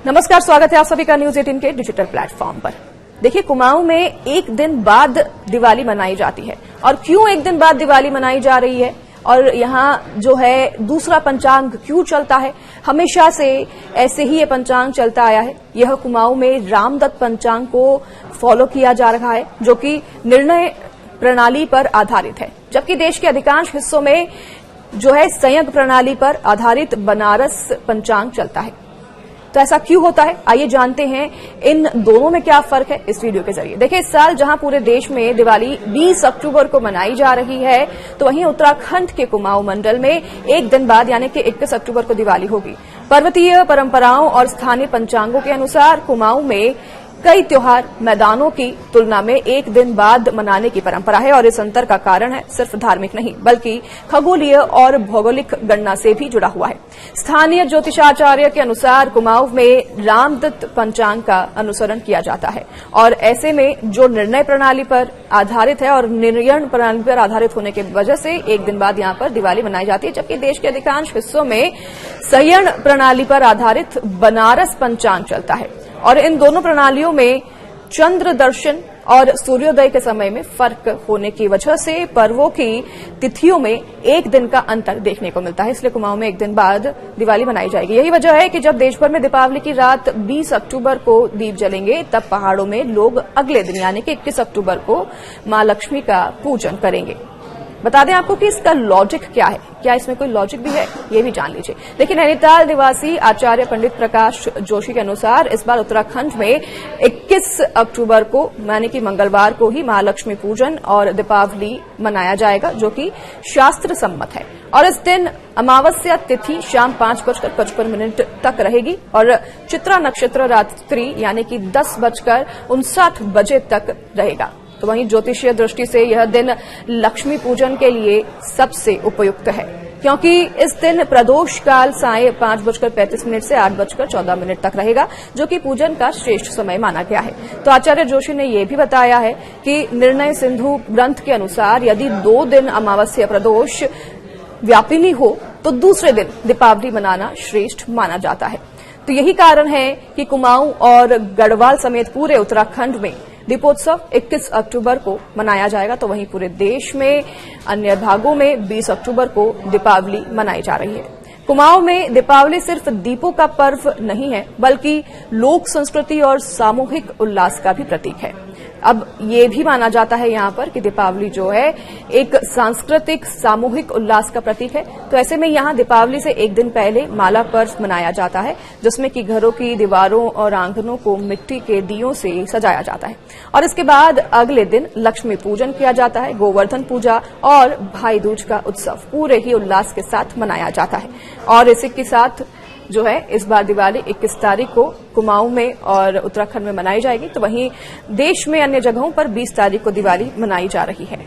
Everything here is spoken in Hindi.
नमस्कार, स्वागत है आप सभी का न्यूज 18 के डिजिटल प्लेटफॉर्म पर। देखिए, कुमाऊं में एक दिन बाद दिवाली मनाई जाती है। और क्यों एक दिन बाद दिवाली मनाई जा रही है और यहाँ जो है दूसरा पंचांग क्यों चलता है? हमेशा से ऐसे ही ये पंचांग चलता आया है। यह कुमाऊं में रामदत्त पंचांग को फॉलो किया जा रहा है, जो कि निर्णय प्रणाली पर आधारित है, जबकि देश के अधिकांश हिस्सों में जो है संयंत्र प्रणाली पर आधारित बनारस पंचांग चलता है। तो ऐसा क्यों होता है, आइए जानते हैं इन दोनों में क्या फर्क है इस वीडियो के जरिए। देखिए, इस साल जहां पूरे देश में दिवाली 20 अक्टूबर को मनाई जा रही है, तो वहीं उत्तराखंड के कुमाऊं मंडल में एक दिन बाद यानी कि 21 अक्टूबर को दिवाली होगी। पर्वतीय परंपराओं और स्थानीय पंचांगों के अनुसार कुमाऊं में कई त्योहार मैदानों की तुलना में एक दिन बाद मनाने की परंपरा है और इस अंतर का कारण है सिर्फ धार्मिक नहीं, बल्कि खगोलीय और भौगोलिक गणना से भी जुड़ा हुआ है। स्थानीय ज्योतिषाचार्य के अनुसार कुमाऊं में रामदत्त पंचांग का अनुसरण किया जाता है और ऐसे में जो निर्णय प्रणाली पर आधारित है और निर्णय प्रणाली पर आधारित होने की वजह से एक दिन बाद यहां पर दिवाली मनाई जाती है, जबकि देश के अधिकांश हिस्सों में संयंत्र प्रणाली पर आधारित बनारस पंचांग चलता है। और इन दोनों प्रणालियों में चंद्र दर्शन और सूर्योदय के समय में फर्क होने की वजह से पर्वों की तिथियों में एक दिन का अंतर देखने को मिलता है। इसलिए कुमाऊं में एक दिन बाद दिवाली मनाई जाएगी। यही वजह है कि जब देश भर में दीपावली की रात 20 अक्टूबर को दीप जलेंगे, तब पहाड़ों में लोग अगले दिन यानी कि 21 अक्टूबर को मां लक्ष्मी का पूजन करेंगे। बता दें आपको कि इसका लॉजिक क्या है, क्या इसमें कोई लॉजिक भी है, ये भी जान लीजिए। देखिए, नैनीताल निवासी आचार्य पंडित प्रकाश जोशी के अनुसार इस बार उत्तराखंड में 21 अक्टूबर को यानी कि मंगलवार को ही महालक्ष्मी पूजन और दीपावली मनाया जाएगा, जो कि शास्त्र सम्मत है। और इस दिन अमावस्या तिथि शाम 5:55 तक रहेगी और चित्रा नक्षत्र रात्रि यानी कि 10:59 तक रहेगा। तो वहीं ज्योतिषीय दृष्टि से यह दिन लक्ष्मी पूजन के लिए सबसे उपयुक्त है, क्योंकि इस दिन प्रदोष काल साय 5:35 से 8:14 तक रहेगा, जो कि पूजन का श्रेष्ठ समय माना गया है। तो आचार्य जोशी ने यह भी बताया है कि निर्णय सिंधु ग्रंथ के अनुसार यदि 2 दिन अमावस्या प्रदोष व्यापिनी हो तो दूसरे दिन दीपावली मनाना श्रेष्ठ माना जाता है। तो यही कारण है कि कुमाऊं और गढ़वाल समेत पूरे उत्तराखंड में दीपोत्सव 21 अक्टूबर को मनाया जाएगा। तो वहीं पूरे देश में अन्य भागों में 20 अक्टूबर को दीपावली मनाई जा रही है। कुमाऊं में दीपावली सिर्फ दीपों का पर्व नहीं है, बल्कि लोक संस्कृति और सामूहिक उल्लास का भी प्रतीक है। अब ये भी माना जाता है यहाँ पर कि दीपावली जो है एक सांस्कृतिक सामूहिक उल्लास का प्रतीक है। तो ऐसे में यहाँ दीपावली से एक दिन पहले माला पर्व मनाया जाता है, जिसमें कि घरों की दीवारों और आंगनों को मिट्टी के दियों से सजाया जाता है। और इसके बाद अगले दिन लक्ष्मी पूजन किया जाता है, गोवर्धन पूजा और भाई दूज का उत्सव पूरे ही उल्लास के साथ मनाया जाता है। और इसी के साथ जो है इस बार दिवाली 21 तारीख को कुमाऊं में और उत्तराखंड में मनाई जाएगी। तो वहीं देश में अन्य जगहों पर 20 तारीख को दिवाली मनाई जा रही है।